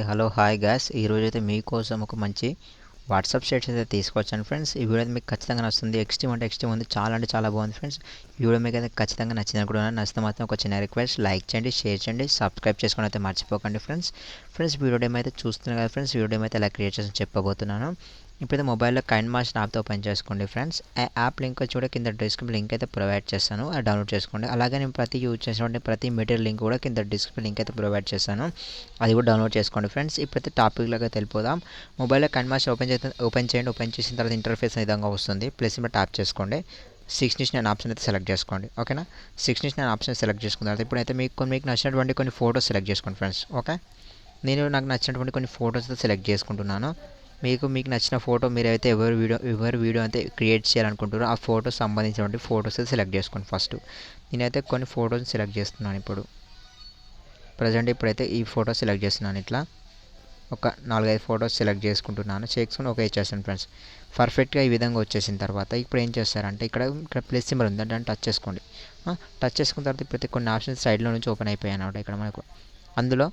Hello hi guys. ఈరోజైతే మీకోసం ఒక మంచి వాట్సాప్ స్టేటస్ అయితే తీసుకొచ్చాను ఫ్రెండ్స్. ఈ వీడియో అయితే మీకు ఖచ్చితంగా నచ్చుతుంది. ఎక్స్ట్రీమ్ అంటే ఎక్స్ట్రీమ్ ఉంది, చాలా అంటే చాలా బాగుంది ఫ్రెండ్స్. ఈ వీడియో మీకు అయితే ఖచ్చితంగా నచ్చింది అనుకుంటున్నాను. నచ్చితే మాత్రం ఒక చిన్న రిక్వెస్ట్, లైక్ చేయండి, షేర్ చేయండి, సబ్స్క్రైబ్ చేసుకోవడం అయితే మర్చిపోకండి ఫ్రెండ్స్ వీడియో డేమ్ అయితే చూస్తున్నారు కదా ఫ్రెండ్స్. వీడియో డేమ్ అయితే ఎలా క్రియేట్ చేసి చెప్పబోతున్నాను. ఇప్పుడైతే మొబైల్లో కైన్మాస్టర్ యాప్తో ఓపెన్ చేసుకోండి ఫ్రెండ్స్. ఆ యాప్ లింక్ వచ్చి కూడా కింద డిస్క్రిప్షన్ లింక్ అయితే ప్రొవైడ్ చేస్తాను, అది డౌన్లోడ్ చేసుకోండి. అలాగే నేను ప్రతి యూజ్ చేసినటువంటి ప్రతి మెటీరియల్ లింక్ కూడా కింద డిస్క్రిప్షన్ లింక్ అయితే ప్రొవైడ్ చేస్తాను, అది కూడా డౌన్లోడ్ చేసుకోండి ఫ్రెండ్స్. ఇప్పుడైతే టాపిక్లోకి వెళ్ళిపోదాం. మొబైల్లో కైన్మాస్టర్ ఓపెన్ చేయండి. ఓపెన్ చేసిన తర్వాత ఇంటర్ఫేస్ విధంగా వస్తుంది. ప్లస్ మీద ట్యాప్ చేసుకోండి. 6:9 ఆప్షన్ అయితే సెలెక్ట్ చేసుకోండి, ఓకేనా. 6:9 ఆప్షన్ సెలెక్ట్ చేసుకున్న తర్వాత ఇప్పుడైతే మీకు నచ్చినటువంటి కొన్ని ఫోటోస్ సెలెక్ట్ చేసుకోండి ఫ్రెండ్స్, ఓకే. నాకు నచ్చినటువంటి కొన్ని ఫోటోస్ అయితే సెలెక్ట్ చేసుకుంటున్నాను. మీకు నచ్చిన ఫోటో మీరైతే ఎవరు వీడియో అయితే క్రియేట్ చేయాలనుకుంటారో ఆ ఫోటో సంబంధించినటువంటి ఫోటోస్ అయితే సెలెక్ట్ చేసుకోండి ఫస్ట్. నేనైతే కొన్ని ఫోటోస్ సెలెక్ట్ చేస్తున్నాను ఇప్పుడైతే ఈ ఫోటో సెలెక్ట్ చేస్తున్నాను. ఇట్లా ఒక 4-5 ఫోటోస్ సెలెక్ట్ చేసుకుని ఓకే చేస్తాను ఫ్రెండ్స్. పర్ఫెక్ట్గా ఈ విధంగా వచ్చేసిన తర్వాత ఇప్పుడు ఏం చేస్తారంటే ఇక్కడ ప్లస్ సింబల్ ఉంది, దాన్ని టచ్ చేసుకోండి. టచ్ చేసుకున్న తర్వాత ఇప్పుడైతే కొన్ని ఆప్షన్స్ సైడ్లో నుంచి ఓపెన్ అయిపోయాయి అన్నమాట. ఇక్కడ మనకు అందులో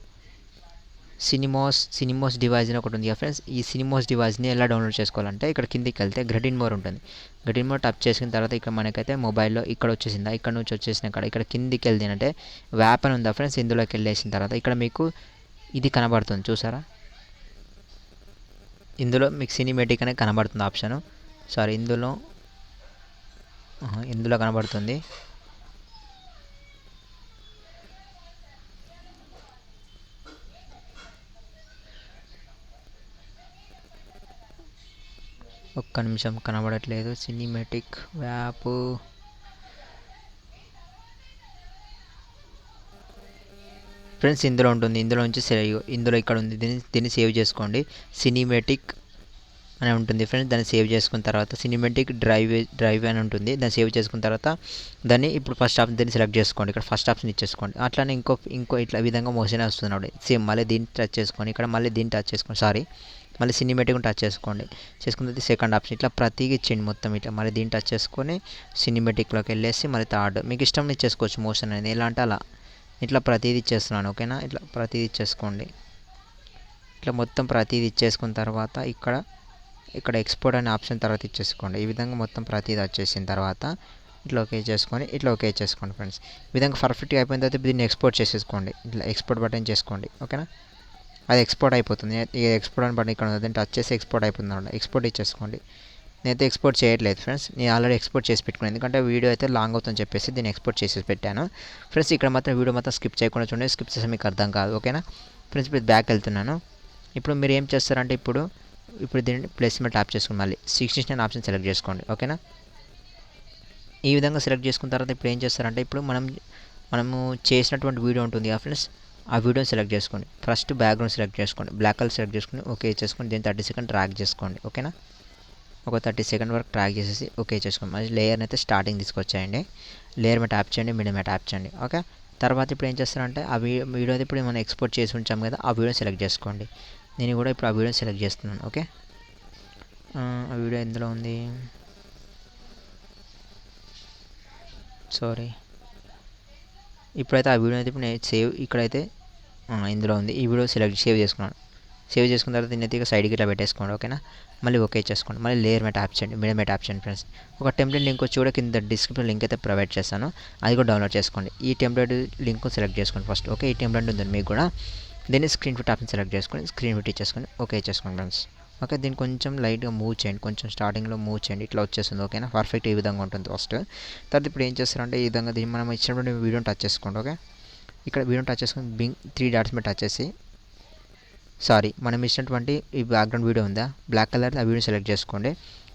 సినిమోస్ డివైస్ అని ఒకటి ఉంది కదా ఫ్రెండ్స్. ఈ సినిమోస్ డివైస్ని ఎలా డౌన్లోడ్ చేసుకోవాలంటే ఇక్కడ కిందికి వెళ్తే గ్రెడిన్ మోర్ ఉంటుంది. గ్రెడిన్ మోర్ టచ్ చేసిన తర్వాత ఇక్కడ మనకైతే మొబైల్లో ఇక్కడ వచ్చేసిందా, ఇక్కడ నుంచి వచ్చేసిన ఇక్కడ కిందికి వెళ్తే అంటే వ్యాప్ అని ఉందా ఫ్రెండ్స్. ఇందులోకి వెళ్ళేసిన తర్వాత ఇక్కడ మీకు ఇది కనబడుతుంది చూసారా. ఇందులో మీకు సినిమేటిక్ అనేది కనబడుతుంది ఆప్షను. సారీ, ఇందులో కనబడుతుంది. ఒక్క నిమిషం, కనబడట్లేదు సినిమేటిక్ వ్యాప్. ఫ్రెండ్స్ ఇందులో ఉంటుంది, ఇందులో నుంచి ఇందులో ఇక్కడ ఉంది, దీన్ని సేవ్ చేసుకోండి. సినిమేటిక్ అని ఉంటుంది ఫ్రెండ్స్. దాన్ని సేవ్ చేసుకున్న తర్వాత సినిమేటిక్ డ్రైవ్ అని ఉంటుంది, దాన్ని సేవ్ చేసుకున్న తర్వాత దాన్ని ఇప్పుడు ఫస్ట్ ఆప్షన్ దీన్ని సెలెక్ట్ చేసుకోండి. ఇక్కడ ఫస్ట్ ఆప్షన్ ఇచ్చేసుకోండి. అట్లానే ఇంకో ఇట్లా విధంగా మోషన్ వస్తున్నాడు. సేమ్ మళ్ళీ దీన్ని టచ్ చేసుకోండి. ఇక్కడ మళ్ళీ దీన్ని టచ్ చేసుకోండి, మళ్ళీ సినిమేటిక్ టచ్ చేసుకున్న తర్వాత సెకండ్ ఆప్షన్ ఇట్లా ప్రతిగా ఇచ్చేయండి మొత్తం. ఇట్లా మళ్ళీ దీన్ని టచ్ చేసుకొని సినిమేటిక్లోకి వెళ్ళేసి మళ్ళీ థర్డ్ మీకు ఇష్టం ఇచ్చేసుకోవచ్చు మోషన్ అనేది. ఎలా అంటే అలా ఇట్లా ప్రతిదీ ఇచ్చేస్తున్నాను, ఓకేనా. ఇట్లా ప్రతిదీ ఇచ్చేసుకోండి. ఇట్లా మొత్తం ప్రతిదీ ఇచ్చేసుకున్న తర్వాత ఇక్కడ ఎక్స్పోర్ట్ అనే ఆప్షన్ తర్వాత ఇచ్చేసుకోండి. ఈ విధంగా మొత్తం ప్రతిదీ వచ్చేసిన తర్వాత ఇట్లా ఓకే చేసుకోండి ఫ్రెండ్స్. ఈ విధంగా పర్ఫెక్ట్గా అయిపోయిన తర్వాత దీన్ని ఎక్స్పోర్ట్ చేసేసుకోండి. ఇట్లా ఎక్స్పోర్ట్ బటన్ చేసుకోండి, ఓకేనా. అది ఎక్స్పోర్ట్ అయిపోతుంది. ఈ ఎక్స్పోర్ట్ అని బటన్ ఇక్కడ ఉంది, దాన్ని టచ్ చేసి ఎక్స్పోర్ట్ అయిపోతుంది అన్నమాట. ఎక్స్పోర్ట్ ఇచ్చేసుకోండి. నేనైతే ఎక్స్పోర్ట్ చేయట్లేదు ఫ్రెండ్స్, నేను ఆల్రెడీ ఎక్స్పోర్ట్ చేసి పెట్టుకున్నాను, ఎందుకంటే వీడియో అయితే లాంగ్ అవుతుందని చెప్పేసి దీన్ని ఎక్స్పోర్ట్ చేసి పెట్టాను ఫ్రెండ్స్. ఇక్కడ మాత్రం వీడియో మొత్తం స్కిప్ చేయకుండా చూడండి, స్కిప్ చేస్తే మీకు అర్థం కాదు, ఓకేనా ఫ్రెండ్స్. ఇప్పుడు బ్యాక్ వెళ్తున్నాను. ఇప్పుడు మీరు ఏం చేస్తారంటే ఇప్పుడు దీన్ని ప్లేస్ మీద ట్యాప్ చేసుకుని మళ్ళీ 6:9 ఆప్షన్ సెలెక్ట్ చేసుకోండి, ఓకేనా. ఈ విధంగా సెలెక్ట్ చేసుకున్న తర్వాత ఇప్పుడు ఏం చేస్తారంటే ఇప్పుడు మనము చేసినటువంటి వీడియో ఉంటుంది కదా ఫ్రెండ్స్, ఆ వీడియోని సెలెక్ట్ చేసుకోండి. ఫస్ట్ బ్యాక్గ్రౌండ్ సెలెక్ట్ చేసుకోండి, బ్లాక్ కలర్ సెలెక్ట్ చేసుకుని ఓకే చేసుకోండి. దీన్ని 30 సెకండ్ ట్రాక్ చేసుకోండి, ఓకేనా. ఒక 30 సెకండ్ వరకు ట్రాక్ చేసేసి ఓకే చేసుకోండి. మళ్ళీ లేయర్ని అయితే స్టార్టింగ్ తీసుకొచ్చేయండి. లేయర్ మీద ట్యాప్ చేయండి, మీడియం మీద ట్యాప్ చేయండి, ఓకే. తర్వాత ఇప్పుడు ఏం చేస్తారంటే ఆ వీడియో అయితే ఇప్పుడు మనం ఎక్స్పోర్ట్ చేసి ఉంచాం కదా, ఆ వీడియో సెలెక్ట్ చేసుకోండి. నేను కూడా ఇప్పుడు ఆ వీడియో సెలెక్ట్ చేస్తున్నాను, ఓకే. ఆ వీడియో ఎందులో ఉంది, సారీ. ఇప్పుడైతే ఆ వీడియో అయితే ఇప్పుడు నేను ఇక్కడైతే ఇందులో ఉంది. ఈ వీడియో సేవ్ చేసుకున్నాను. సేవ్ చేసుకున్న తర్వాత దీన్ని అయితే సైడ్కి ఇట్లా పెట్టేసుకోండి, ఓకేనా. మళ్ళీ ఓకే చేసుకోండి. మళ్ళీ లేయర్ మీద ట్యాప్ చేయండి, మీడియం మీద ట్యాప్ చేయండి ఫ్రెండ్స్. ఒక టెంప్లెట్ లింక్ వచ్చి కూడా కింద డిస్క్రిప్షన్ లింక్ అయితే ప్రొవైడ్ చేస్తాను, అది కూడా డౌన్లోడ్ చేసుకోండి. ఈ టెంప్లెట్ లింక్ సెలెక్ట్ చేసుకోండి ఫస్ట్, ఓకే. ఈ టెంప్లెట్ ఉంది మీకు కూడా, దీన్ని స్క్రీన్ ఫిట్ ఆప్షన్ సెలెక్ట్ చేసుకొని స్క్రీన్ ఫిట్ ఇచ్చేసుకొని ఓకే చేసుకోండి ఫ్రెండ్స్, ఓకే. దీన్ని కొంచెం లైట్గా మూవ్ చేయండి, కొంచెం స్టార్టింగ్లో మూవ్ చేయండి, ఇట్లా వచ్చేస్తుంది, ఓకేనా. పర్ఫెక్ట్ ఈ విధంగా ఉంటుంది ఫస్ట్. తర్వాత ఇప్పుడు ఏం చేస్తారంటే ఈ విధంగా దీన్ని మనం ఇచ్చినటువంటి వీడియోని టచ్ చేసుకోండి, ఓకే. ఇక్కడ వీడియోని టచ్ చేసుకొని 3 డాట్స్ మీద టచ్ చేసి మనం ఇచ్చినటువంటి ఈ బ్యాక్గ్రౌండ్ వీడియో ఉందా బ్లాక్ కలర్, ఆ వీడియో సెలెక్ట్ చేసుకోండి.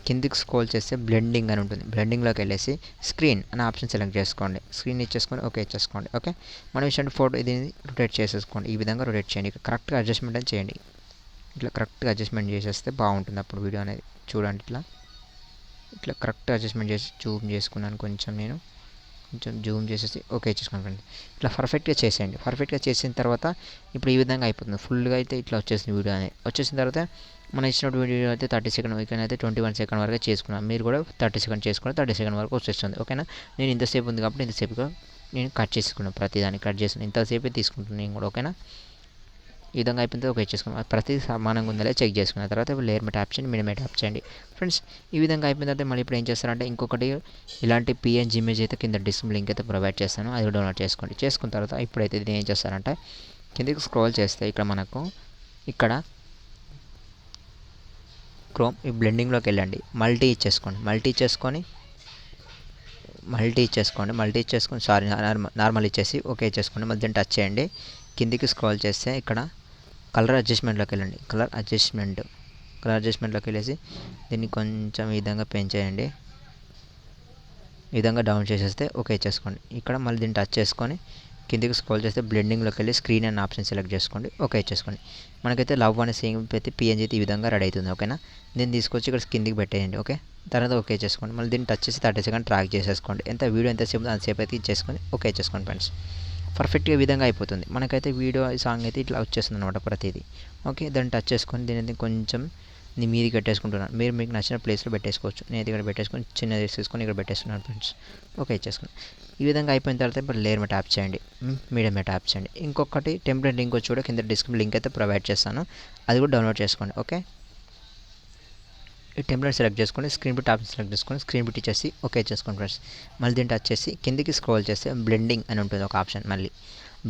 కిందికి స్క్రోల్ చేస్తే బ్లెండింగ్ అని ఉంటుంది, బ్లెండింగ్లోకి వెళ్ళేసి స్క్రీన్ అనే ఆప్షన్ సెలెక్ట్ చేసుకోండి. స్క్రీన్ ఇచ్చేసుకొని ఓకే ఇచ్చేసుకోండి, ఓకే. మనం ఇచ్చిన ఫోటో ఇది రొటేట్ చేసేసుకోండి. ఈ విధంగా రొటేట్ చేయండి, కరెక్ట్గా అడ్జస్ట్మెంట్ అని చేయండి. ఇట్లా కరెక్ట్గా అడ్జస్ట్మెంట్ చేసేస్తే బాగుంటుంది అప్పుడు వీడియో అనేది. చూడండి ఇట్లా కరెక్ట్గా అడ్జస్ట్మెంట్ చేసి జూమ్ చేసుకున్నాను కొంచెం జూమ్ చేసేసి ఓకే చేసుకోండి ఫ్రెండ్స్. ఇట్లా పర్ఫెక్ట్గా చేసేయండి. పర్ఫెక్ట్గా చేసిన తర్వాత ఇప్పుడు ఈ విధంగా అయిపోతుంది, ఫుల్గా అయితే ఇట్లా వచ్చేసింది వీడియో అనేది. వచ్చేసిన తర్వాత మనం ఇచ్చినటువంటి వీడియో అయితే 30 సెకండ్, అయితే 21 సెకండ్ వరకు చేసుకున్నాం. మీరు కూడా 30 సెకండ్ చేసుకుని 30 సెకండ్ వరకు వచ్చేస్తుంది, ఓకేనా. నేను ఇంతసేపు ఉంది కాబట్టి ఇంతసేపుగా నేను కట్ చేసుకున్నాను, ప్రతిదాన్ని కట్ చేసాను, ఇంతసేపే తీసుకుంటున్నాను నేను కూడా, ఓకేనా. ఈ విధంగా అయిపోతే ఓకే చేసుకున్నాం. ప్రతి సమానంగా ఉందో చెక్ చేసుకున్న తర్వాత ఇప్పుడు లేయర్ మీద ట్యాప్ చేయండి, మీడియం మీద ట్యాప్ చేయండి ఫ్రెండ్స్. ఈ విధంగా అయిపోయిన తర్వాత మళ్ళీ ఇప్పుడు ఏం చేస్తారంటే ఇంకొకటి ఇలాంటి పిఎన్జీ ఇమేజ్ అయితే కింద డిస్క్రిప్షన్ లింక్ అయితే ప్రొవైడ్ చేస్తాను, అది డౌన్లోడ్ చేసుకోండి. చేసుకున్న తర్వాత ఇప్పుడైతే ఇది ఏం చేస్తారంటే కిందకి స్క్రోల్ చేస్తే ఇక్కడ మనకు ఇక్కడ క్రోమ్ ఈ బ్లెండింగ్లోకి వెళ్ళండి, మల్టీ ఇచ్చేసుకోండి. మల్టీ ఇచ్చేసుకొని సారీ నార్మల్ ఇచ్చేసి ఓకే చేసుకోండి. మళ్ళీ దీన్ని టచ్ చేయండి, కిందికి స్క్రోల్ చేస్తే ఇక్కడ కలర్ అడ్జస్ట్మెంట్లోకి వెళ్ళండి. కలర్ అడ్జస్ట్మెంట్లోకి వెళ్ళేసి దీన్ని కొంచెం ఈ విధంగా పెంచేయండి, ఈ విధంగా డౌన్ చేసేస్తే ఓకే చేసుకోండి. ఇక్కడ మళ్ళీ దీన్ని టచ్ చేసుకొని కిందికి స్క్రోల్ చేస్తే బ్లెండింగ్లోకి వెళ్ళి స్క్రీన్ అండ్ ఆప్షన్ సెలెక్ట్ చేసుకోండి, ఓకే చేసుకోండి. మనకైతే లవ్ అనే సేమ్ అయితే పిఎన్జీ అయితే ఈ విధంగా రెడీ అవుతుంది. ఓకేనా, దీన్ని తీసుకొచ్చి ఇక్కడ కిందికి పెట్టేయండి. ఓకే, తర్వాత ఓకే చేసుకోండి. మళ్ళీ దీన్ని టచ్ చేసి 30 సెకండ్ ట్రాక్ చేసేసుకోండి. ఎంత వీడియో ఎంతసేపు అంతసేపు అయితే ఇచ్చేసుకొని ఓకే చేసుకోండి ఫ్రెండ్స్. పర్ఫెక్ట్గా ఈ విధంగా అయిపోతుంది. మనకైతే వీడియో సాంగ్ అయితే ఇట్లా వచ్చేస్తుంది అనమాట ప్రతిదీ. ఓకే, దాన్ని టచ్ చేసుకొని దీన్ని కొంచెం మీది పెట్టేసుకుంటున్నాను. మీరు మీకు నచ్చిన ప్లేస్లో పెట్టేసుకోవచ్చు. నేను ఇక్కడ పెట్టేసుకొని చిన్నది వేసేసుకొని ఇక్కడ పెట్టేస్తున్నాను ఫ్రెండ్స్. ఓకే చేసుకుని ఈ విధంగా అయిపోయిన తర్వాత ఇప్పుడు లేయర్ మీద ట్యాప్ చేయండి, మీడియం మీద ట్యాప్ చేయండి. ఇంకొకటి టెంప్లెట్ లింక్ వచ్చి కూడా కింద డిస్క్రిప్షన్ లింక్ అయితే ప్రొవైడ్ చేస్తాను, అది కూడా డౌన్లోడ్ చేసుకోండి. ఓకే, ఈ టెంప్లెట్ సెలెక్ట్ చేసుకొని స్క్రీన్ బిట్ ఆప్షన్ సెలెక్ట్ చేసుకొని స్క్రీన్ బిట్ ఇచ్చేసి ఓకే చేసుకోండి ఫ్రెండ్స్. మళ్ళీ దీన్ని టచ్ చేసి కిందికి స్క్రోల్ చేస్తే బ్లెండింగ్ అని ఉంటుంది ఒక ఆప్షన్, మళ్ళీ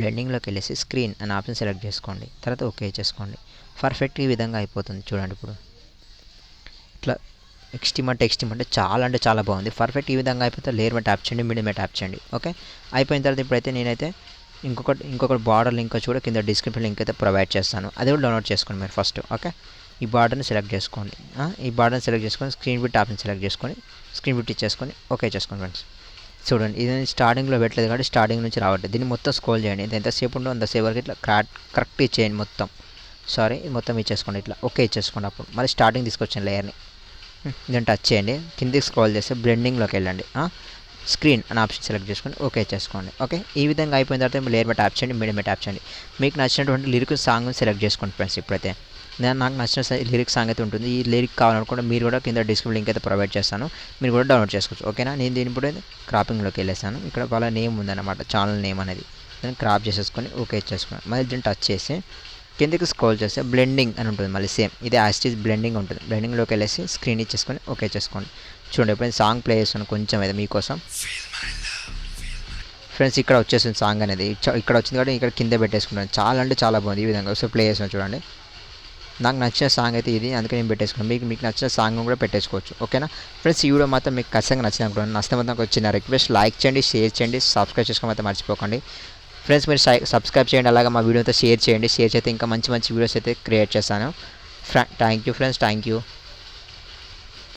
బ్లెండింగ్లోకి వెళ్ళేసి స్క్రీన్ అనే ఆప్షన్ సెలెక్ట్ చేసుకోండి, తర్వాత ఓకే చేసుకోండి. పర్ఫెక్ట్ ఈ విధంగా అయిపోతుంది చూడండి. ఇప్పుడు ఇట్లా ఎక్స్ట్రీమ్ అంటే చాలా బాగుంది. పర్ఫెక్ట్ ఈ విధంగా అయిపోతే లేయర్ మీద ట్యాప్ చేయండి, మీడియం మీద ట్యాప్ చేయండి. ఓకే, అయిపోయిన తర్వాత ఇప్పుడైతే నేనైతే ఇంకొకటి బార్డర్ లింక్ వచ్చి కూడా కింద డిస్క్రిప్షన్ లింక్ అయితే ప్రొవైడ్ చేస్తాను, అది కూడా డౌన్లోడ్ చేసుకోండి మీరు ఫస్ట్. ఓకే, ఈ బార్డర్ని సెలెక్ట్ చేసుకోండి, స్క్రీన్ బిట్ ఆప్షన్ సెలెక్ట్ చేసుకొని స్క్రీన్ బిట్ ఇచ్చేసుకొని ఓకే చేసుకోండి ఫ్రెండ్స్. చూడండి, ఇది స్టార్టింగ్లో పెట్టలేదు కాబట్టి స్టార్టింగ్ నుంచి రావట్లేదు. దీన్ని మొత్తం స్క్రోల్ చేయండి, ఎంతసేపు ఉందో అంతసేపు వరకు ఇట్లా కరెక్ట్ ఇచ్చేయండి మొత్తం. మొత్తం ఇచ్చేసుకోండి, ఇట్లా ఓకే ఇచ్చేసుకోండి. అప్పుడు మళ్ళీ స్టార్టింగ్ తీసుకొచ్చాను లేయర్ని, దీన్ని టచ్ చేయండి, కిందికి స్క్రోల్ చేస్తే బ్లెండింగ్లోకి వెళ్ళండి, స్క్రీన్ అని ఆప్షన్ సెలెక్ట్ చేసుకొని ఓకే చేసుకోండి. ఓకే, ఈ విధంగా అయిపోయిన తర్వాత లేయర్ మీద ట్యాప్ చేయండి, మీడియం మీద ట్యాప్ చేయండి. మీకు నచ్చినటువంటి లిరిక్ సాంగ్ని సెలెక్ట్ చేసుకోండి ఫ్రెండ్స్. ఇప్పుడైతే నాకు నచ్చిన లిరిక్ సాంగ్ అయితే ఉంటుంది. ఈ లిరిక్ కావాలనుకుంటే మీరు కూడా కింద డిస్క్రిప్షన్ లింక్ అయితే ప్రొవైడ్ చేస్తాను, మీరు కూడా డౌన్లోడ్ చేసుకోవచ్చు. ఓకేనా, నేను దీని ఇప్పుడు క్రాపింగ్లోకి వెళ్ళేసాను. ఇక్కడ వాళ్ళ నేమ్ ఉందన్నమాట, ఛానల్ నేమ్ అనేది, దాన్ని క్రాప్ చేసేసుకొని ఓకే చేసుకున్నాను. మళ్ళీ దీన్ని టచ్ చేసి కిందకి స్క్రోల్ చేస్తే బ్లెండింగ్ అని ఉంటుంది, మళ్ళీ సేమ్ ఇది యాస్టీజ్ బ్లెండింగ్ ఉంటుంది. బ్లెండింగ్లోకి వెళ్ళేసి స్క్రీన్ ఇచ్చేసుకొని ఓకే చేసుకోండి. చూడండి, ఎప్పుడైనా సాంగ్ ప్లే చేస్తాను కొంచెం అయితే మీకోసం ఫ్రెండ్స్. ఇక్కడ వచ్చేసింది సాంగ్ అనేది, ఇక్కడ వచ్చింది కాబట్టి ఇక్కడ కింద పెట్టేసుకుంటాను. చాలా బాగుంది. ఈ విధంగా ఒకసారి ప్లే చేస్తాను చూడండి. నాకు నచ్చిన సాంగ్ అయితే ఇది, అందుకే నేను పెట్టేసుకున్నాను. మీకు నచ్చిన సాంగ్ కూడా పెట్టేసుకోవచ్చు. ఓకేనా ఫ్రెండ్స్, ఈ వీడియో మాత్రం మీకు ఖచ్చితంగా నచ్చినప్పుడు నచ్చితే మాత్రం ఒక చిన్న రిక్వెస్ట్, లైక్ చేయండి, షేర్ చేయండి, సబ్స్క్రైబ్ చేసుకోవడం అయితే మర్చిపోకండి ఫ్రెండ్స్. మీరు సబ్స్క్రైబ్ చేయండి, అలాగే మా వీడియోతో షేర్ చేయండి. షేర్ చేస్తే ఇంకా మంచి వీడియోస్ అయితే క్రియేట్ చేస్తాను. Thank you friends, thank you.